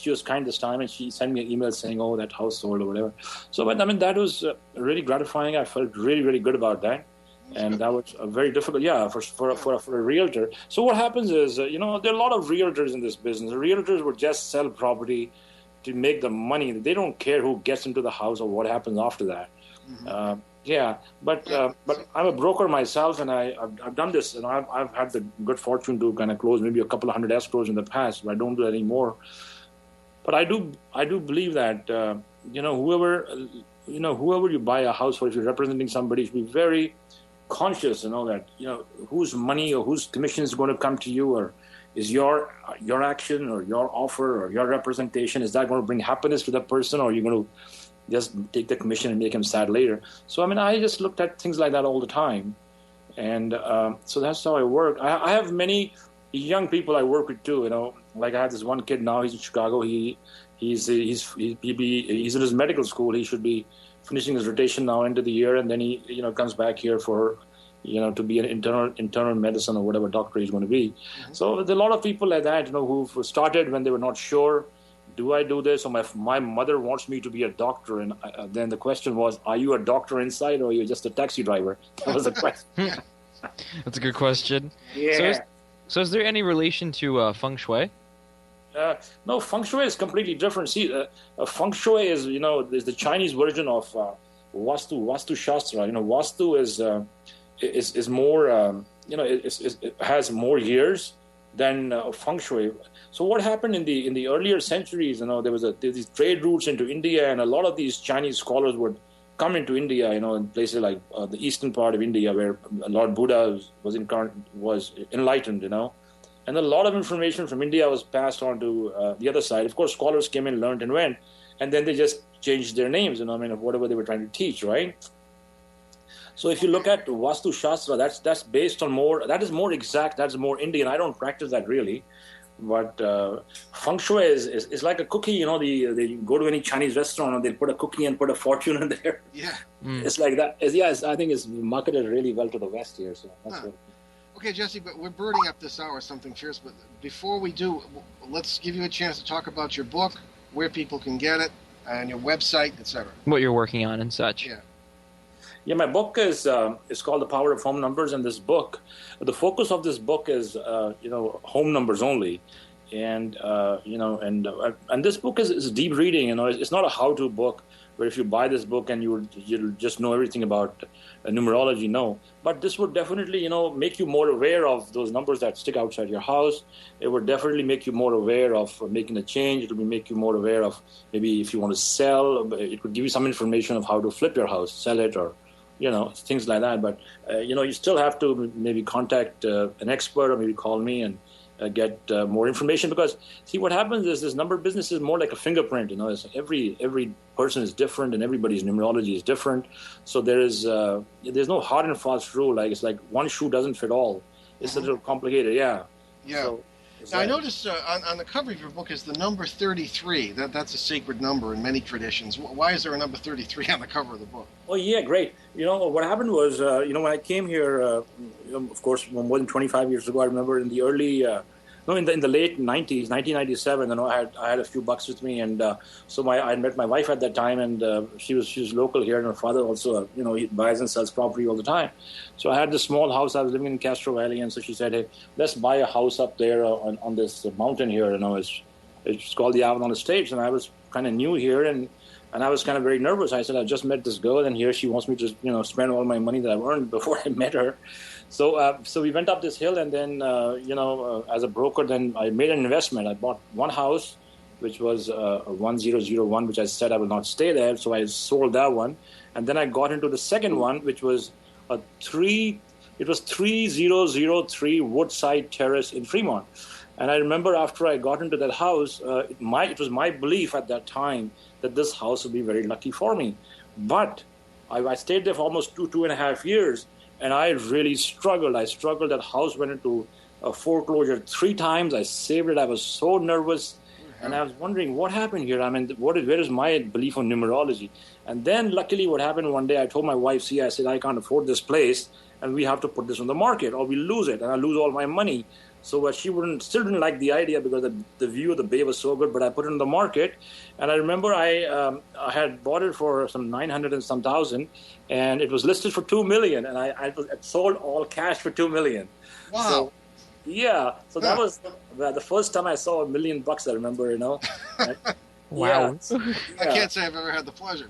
she was kind this time, and she sent me an email saying, "Oh, that house sold," or whatever. So, but that was really gratifying. I felt really, really good about that. And that was very difficult, for a realtor. So what happens is, there are a lot of realtors in this business. The realtors would just sell property to make the money. They don't care who gets into the house or what happens after that. Mm-hmm. But I'm a broker myself, and I've done this, and I've had the good fortune to kind of close maybe a couple of hundred escrows in the past, but I don't do that anymore. But I do believe that whoever you buy a house for, if you're representing somebody, you should be very conscious, that whose money or whose commission is going to come to you, or is your action or your offer or your representation, is that going to bring happiness to the person, or are you going to just take the commission and make him sad later? So I just looked at things like that all the time, and so that's how I work. I have many young people I work with too. Like I have this one kid now. He's in Chicago. He's in his medical school. He should be finishing his rotation now end of the year, and then he comes back here for to be an internal medicine or whatever doctor he's going to be. Mm-hmm. So there are a lot of people like that who've started when they were not sure, do I do this, or my mother wants me to be a doctor, and then the question was, are you a doctor inside, or are you just a taxi driver? That was the question. That's a good question. Yeah. So is there any relation to feng shui? No, feng shui is completely different. See, feng shui is the Chinese version of Vastu Shastra. Vastu is more it has more years than feng shui. So what happened in the earlier centuries? There was these trade routes into India, and a lot of these Chinese scholars would come into India. In places like the eastern part of India, where Lord Buddha was enlightened. And a lot of information from India was passed on to the other side. Of course, scholars came in, learned, and went, and then they just changed their names, of whatever they were trying to teach, right? So if you look at Vastu Shastra, that's based on that is more exact, that's more Indian. I don't practice that really. But feng shui is like a cookie, they go to any Chinese restaurant and they'll put a cookie and put a fortune in there. Yeah. It's like that. I think it's marketed really well to the West here. So that's what. Okay, Jesse, but we're burning up this hour, something fierce. But before we do, let's give you a chance to talk about your book, where people can get it, and your website, etc. What you're working on and such. Yeah. Yeah, my book is called The Power of Home Numbers, and this book, the focus of this book is home numbers only, and this book is deep reading. It's not a how-to book where if you buy this book and you'll just know everything about numerology. No, but this would definitely make you more aware of those numbers that stick outside your house. It would definitely make you more aware of making a change. It would make you more aware of maybe if you want to sell. It could give you some information of how to flip your house, sell it, or things like that. But you still have to maybe contact an expert or maybe call me and get more information, because see what happens is this number business is more like a fingerprint. It's every person is different and everybody's numerology is different. So there's no hard and fast rule. Like it's like one shoe doesn't fit all. It's a little complicated. Yeah. So, now, I noticed on the cover of your book is the number 33. That's a sacred number in many traditions. Why is there a number 33 on the cover of the book? Oh, yeah, great. What happened was, when I came here, of course, more than 25 years ago, I remember in the early, in the late 90s, 1997, I had a few bucks with me, and so I met my wife at that time, and she was local here, and her father also, he buys and sells property all the time. So I had this small house. I was living in Castro Valley, and so she said, "Hey, let's buy a house up there on this mountain here." It's called the Avalon Estates, and I was kind of new here, and I was kind of very nervous. I said, "I just met this girl, and here she wants me to spend all my money that I've earned before I met her." So we went up this hill, and then as a broker, then I made an investment. I bought one house, which was a 1001, which I said I will not stay there, so I sold that one, and then I got into the second one, which was a 3003 Woodside Terrace in Fremont. And I remember after I got into that house, it was my belief at that time that this house would be very lucky for me. But I stayed there for almost 2.5 years, and I really struggled. That house went into a foreclosure 3 times. I saved it. I was so nervous, and I was wondering what happened here. I mean, where is my belief on numerology? And then luckily what happened one day, I told my wife, I said, I can't afford this place, and we have to put this on the market or we lose it, and I lose all my money. So she still didn't like the idea because the view of the bay was so good, but I put it on the market. And I remember I had bought it for some 900 and some thousand, and it was listed for $2 million, and I sold all cash for $2 million. Wow. So, yeah. So that was the first time I saw $1 million, I remember, Wow. Yeah. I can't say I've ever had the pleasure.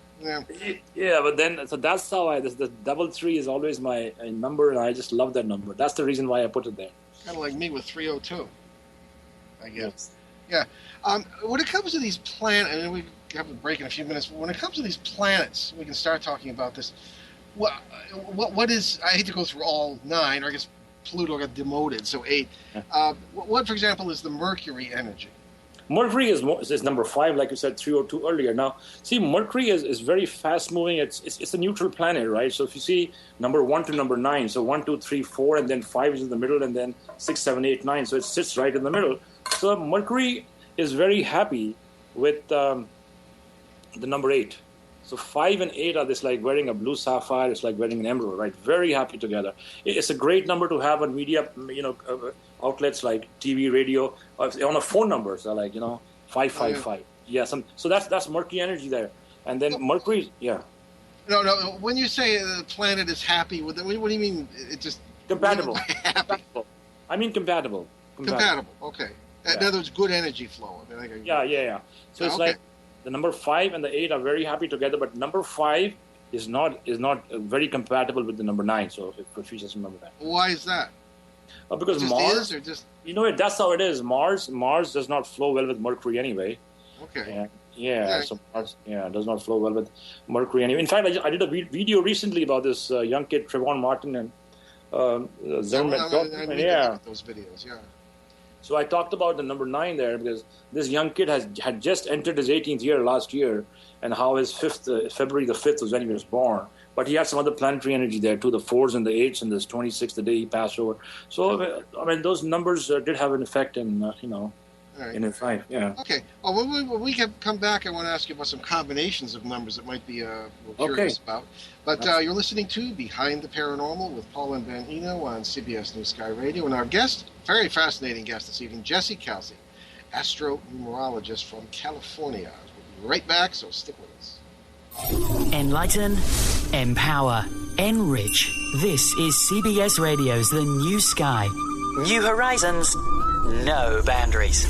Yeah, but then, so that's how the 33 is always my number, and I just love that number. That's the reason why I put it there. Kind of like me with 302, I guess. Yes. Yeah. When it comes to these planets, and we have a break in a few minutes, but when it comes to these planets, we can start talking about this. What is, I hate to go through all 9, or I guess Pluto got demoted, so 8. Yeah. What, for example, is the Mercury energy? Mercury is number 5, like you said, 302 earlier. Now, see, Mercury is very fast moving. It's a neutral planet, right? So if you see number 1 to number 9, so 1, 2, 3, 4, and then 5 is in the middle, and then 6, 7, 8, 9. So it sits right in the middle. So Mercury is very happy with the number 8. So 5 and 8 are this like wearing a blue sapphire. It's like wearing an emerald, right? Very happy together. It's a great number to have on media, outlets like TV, radio, on a phone number. So like 555. Yeah. So that's Mercury energy there, and then Mercury. Yeah. No. When you say the planet is happy with it, what do you mean? It just compatible. Compatible. I mean compatible. Compatible. Okay. Yeah. In other words, good energy flow. Yeah. So it's like the number 5 and the 8 are very happy together, but number 5 is not very compatible with the number 9. So if you just remember that. Why is that? Because Mars, that's how it is. Mars does not flow well with Mercury anyway. Okay. So Mars, does not flow well with Mercury anyway. In fact, I did a video recently about this young kid, Trayvon Martin, and Zimmerman. Those videos, yeah. So I talked about the number 9 there because this young kid had just entered his 18th year last year, and how his February the 5th was when he was born. But he had some other planetary energy there too, the 4s and the 8s, and this 26th, the day he passed over. So I mean, those numbers did have an effect, and right. in his life. Yeah. Okay. Well, when we come back, I want to ask you about some combinations of numbers that might be we're curious about. But you're listening to Behind the Paranormal with Paul and Ben Eno on CBS News Sky Radio. And our guest, very fascinating guest this evening, Jesse Kalsi, astronumerologist from California. We'll be right back, so stick with us. Enlighten, empower, enrich. This is CBS Radio's The New Sky. New horizons, no boundaries.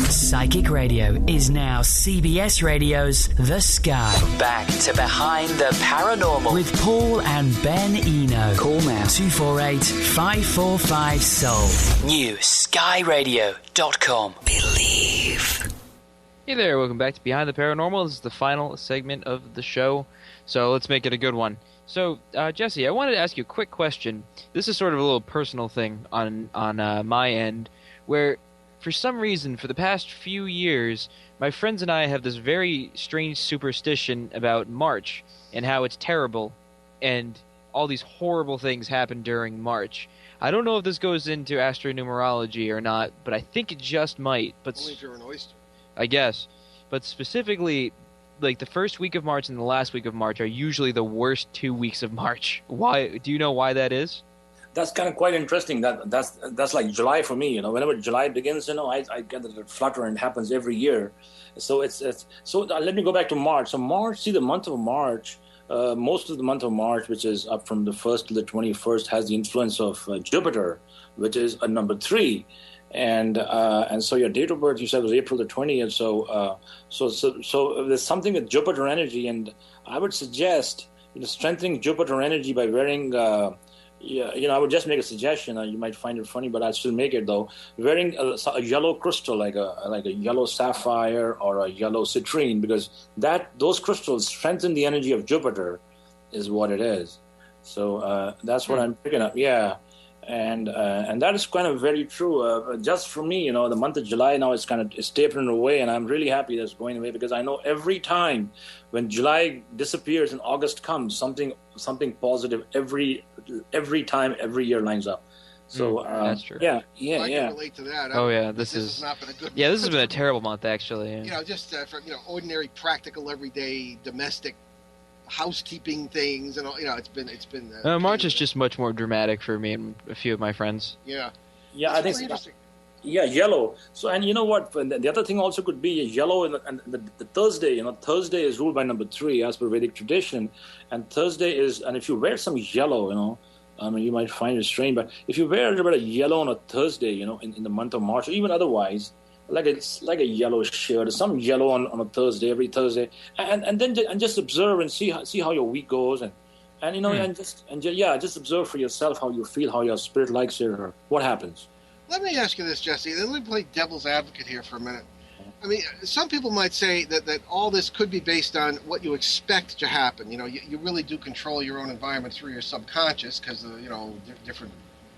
Psychic Radio is now CBS Radio's The Sky. Back to Behind the Paranormal With Paul and Ben Eno. Call now 248-545-SOUL. New skyradio.com. Believe. Hey there, welcome back to Behind the Paranormal. This is the final segment of the show, so let's make it a good one. So, Jesse, I wanted to ask you a quick question. This is sort of a little personal thing on my end, where for some reason, for the past few years, my friends and I have this very strange superstition about March and how it's terrible and all these horrible things happen during March. I don't know if this goes into astronumerology or not, but I think it just might. But only if you're an oyster. I guess. But specifically, like the first week of March and the last week of March are usually the worst 2 weeks of March. Why? Do you know why that is? That's kind of quite interesting. That's like July for me. Whenever July begins, I get the flutter, and it happens every year. So let me go back to March. So March, the month of March, most of the month of March, which is up from the 1st to the 21st, has the influence of Jupiter, which is a number 3. And so your date of birth, you said, was April the 20th. So there's something with Jupiter energy, and I would suggest strengthening Jupiter energy by wearing Yeah, I would just make a suggestion. You might find it funny, but I'd still make it though. Wearing a yellow crystal, like a yellow sapphire or a yellow citrine, because those crystals strengthen the energy of Jupiter, is what it is. So that's what I'm picking up. Yeah, and that is kind of very true. Just for me, the month of July now is it's tapering away, and I'm really happy that's going away, because I know every time when July disappears and August comes, something positive every time, every year lines up. So that's true. I can relate to that. Oh yeah, this has not been a good. Yeah, this has been a terrible month actually. Just for ordinary, practical, everyday, domestic housekeeping things, and it's been. March is just much more dramatic for me and a few of my friends. Yeah. I think. Interesting. Yeah, yellow. So, and you know what? The other thing also could be yellow, and the Thursday. Thursday is ruled by number 3 as per Vedic tradition, and Thursday is. And if you wear some yellow, you might find it strange, but if you wear a little bit of yellow on a Thursday, in the month of March, or even otherwise, like a yellow shirt, or some yellow on a Thursday, every Thursday, and then just observe and see how your week goes, and just observe for yourself how you feel, how your spirit likes it, or what happens. Let me ask you this, Jesse. Let me play devil's advocate here for a minute. I mean, some people might say that all this could be based on what you expect to happen. You really do control your own environment through your subconscious because of, different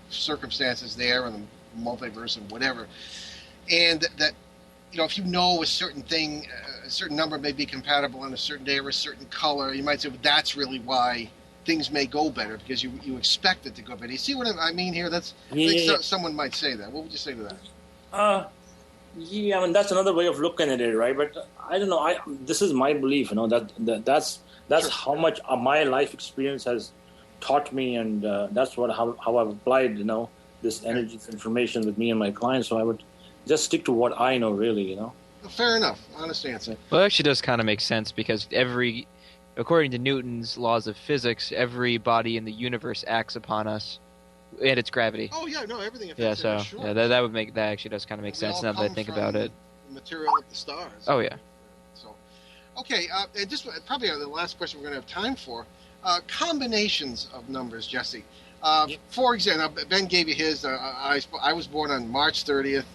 circumstances there and the multiverse and whatever. And that, if you know a certain thing, a certain number may be compatible on a certain day or a certain color, you might say, well, that's really why things may go better, because you expect it to go better. You see what I mean here? Someone might say that. What would you say to that? Yeah, I mean, that's another way of looking at it, right? But I don't know. This is my belief, that's sure. How much my life experience has taught me, and that's how I've applied, this energy, this information with me and my clients. So I would just stick to what I know, really, Fair enough. Honest answer. Well, it actually does kind of make sense, because according to Newton's laws of physics, every body in the universe acts upon us and its gravity. Oh yeah, no, everything affects it. Yeah, so sure. that actually does kind of make sense now that I think about it. Material of the stars. Oh yeah. So, okay, and just probably the last question we're going to have time for: combinations of numbers, Jesse. For example, Ben gave you his. I was born on March 30th.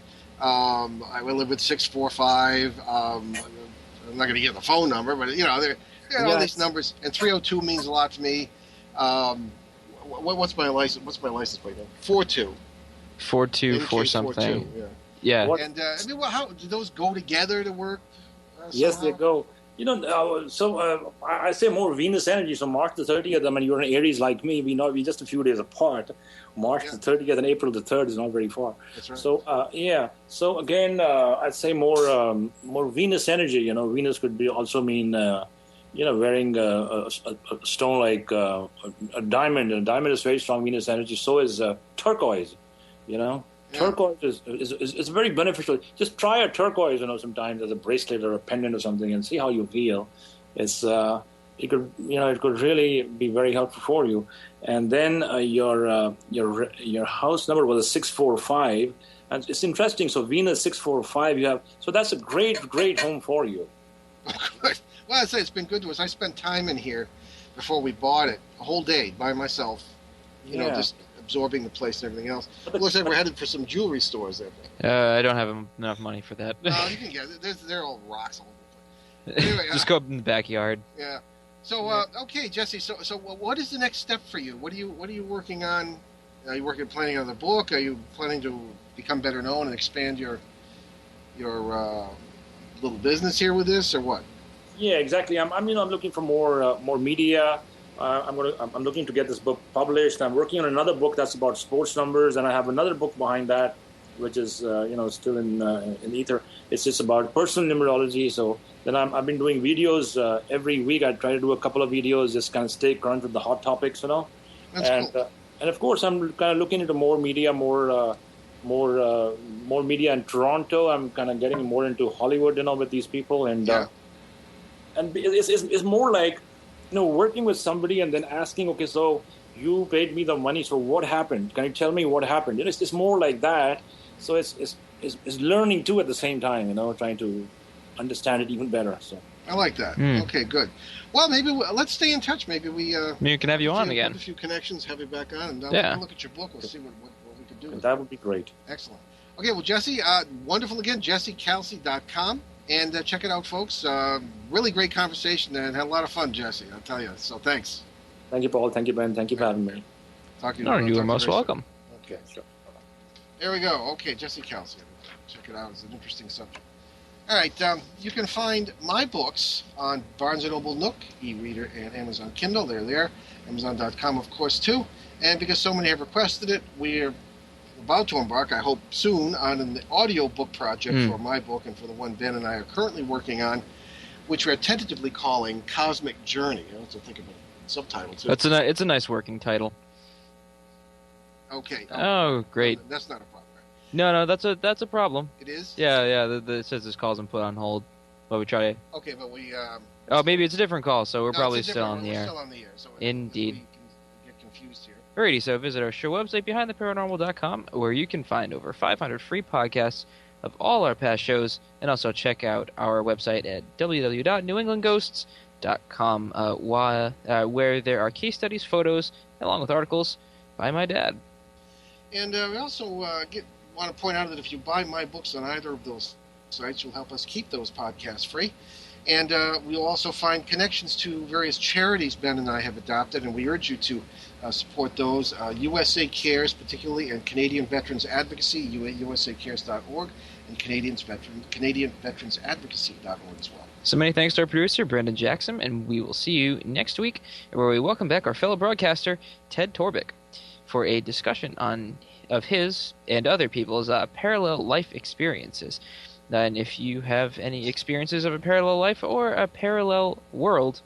I live with 645. I'm not going to give the phone number, but all these numbers, and 302 means a lot to me. What's my license? What's my license plate? 42. 424 something. 42, yeah. And how do those go together to work? Yes, they go. I say more Venus energy. So March the 30th. I mean, you're in Aries like me. We're just a few days apart. March the 30th and April the 3rd is not very far. That's right. So So again, I'd say more Venus energy. Venus could be also mean wearing a stone like a diamond. A diamond is very strong Venus energy. So is turquoise. Turquoise is very beneficial. Just try a turquoise, sometimes as a bracelet or a pendant or something, and see how you feel. It could really be very helpful for you. And then your house number was a 645, and it's interesting. So Venus 645, so that's a great home for you. Good. Well, I'd say it's been good to us. I spent time in here before we bought it, a whole day by myself. Just absorbing the place and everything else. It looks like we're headed for some jewelry stores there. I don't have enough money for that. No, you can get it. They're all rocks all over the place. Anyway, just go up in the backyard. Yeah. So, okay, Jesse. So, what is the next step for you? What are you working on? Are you planning on the book? Are you planning to become better known and expand your little business here with this, or what? Yeah, exactly. I'm looking for more media. I'm looking to get this book published. I'm working on another book that's about sports numbers, and I have another book behind that, which is still in ether. It's just about personal numerology. So then I've been doing videos every week. I try to do a couple of videos, just kind of stay current with the hot topics, That's cool. And of course, I'm kind of looking into more media, more media in Toronto. I'm kind of getting more into Hollywood, with these people, and it's more like, working with somebody and then asking, okay, so you paid me the money, so what happened? Can you tell me what happened? It's more like that. So it's learning too at the same time, trying to understand it even better. So I like that. Okay, good. Well, maybe let's stay in touch. Maybe we can have you on again. A few connections, have you back on, and we'll look at your book. We'll see what we could do. With that would be great. Excellent. Okay, well, Jesse, wonderful again. JesseKalsi.com, and check it out, folks. Really great conversation, and had a lot of fun, Jesse. I'll tell you. So thanks. Thank you, Paul. Thank you, Ben. Thank you for having me. Talk to you. No, you are most welcome. Okay, sure. There we go. Okay, Jesse Kalsi. Check it out. It's an interesting subject. All right, you can find my books on Barnes & Noble Nook, e-reader, and Amazon Kindle. They're there. Amazon.com, of course, too. And because so many have requested it, we're about to embark, I hope soon, on an audio book project for my book and for the one Ben and I are currently working on, which we're tentatively calling Cosmic Journey. I also think of a subtitle, too. It's a nice working title. Okay. Oh, great. That's not a problem. No, that's a problem. It is? Yeah. It says this call's been put on hold, but we try to. Okay, but we. Oh, maybe it's a different call, so we're probably still on the air. We're still on the air, so indeed. We can get confused here. Alrighty, so visit our show website, BehindTheParanormal.com, where you can find over 500 free podcasts of all our past shows, and also check out our website at www.newenglandghosts.com, where there are case studies, photos, along with articles by my dad. And we also want to point out that if you buy my books on either of those sites, you'll help us keep those podcasts free. And we'll also find connections to various charities Ben and I have adopted, and we urge you to support those. USA Cares, particularly, and Canadian Veterans Advocacy, usacares.org, and CanadianVeteransAdvocacy.org as well. So many thanks to our producer, Brendan Jackson, and we will see you next week, where we welcome back our fellow broadcaster, Ted Torbick, for a discussion of his and other people's parallel life experiences. And if you have any experiences of a parallel life or a parallel world,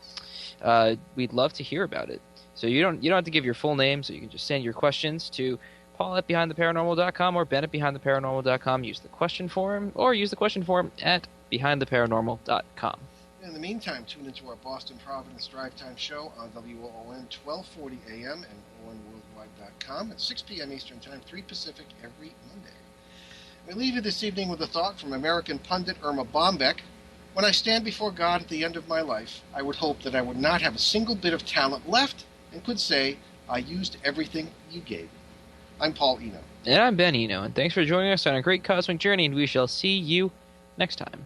we'd love to hear about it. So you don't have to give your full name, so you can just send your questions to paul@behindtheparanormal.com or ben@behindtheparanormal.com. Use the question form, or use the question form at behindtheparanormal.com. In the meantime, tune into our Boston Providence Drive Time show on WOON 1240 AM and ONWorldwide.com at 6 p.m. Eastern Time, 3 Pacific every Monday. We leave you this evening with a thought from American pundit Irma Bombeck. When I stand before God at the end of my life, I would hope that I would not have a single bit of talent left and could say, I used everything you gave me. I'm Paul Eno. And I'm Ben Eno, and thanks for joining us on a great cosmic journey, and we shall see you next time.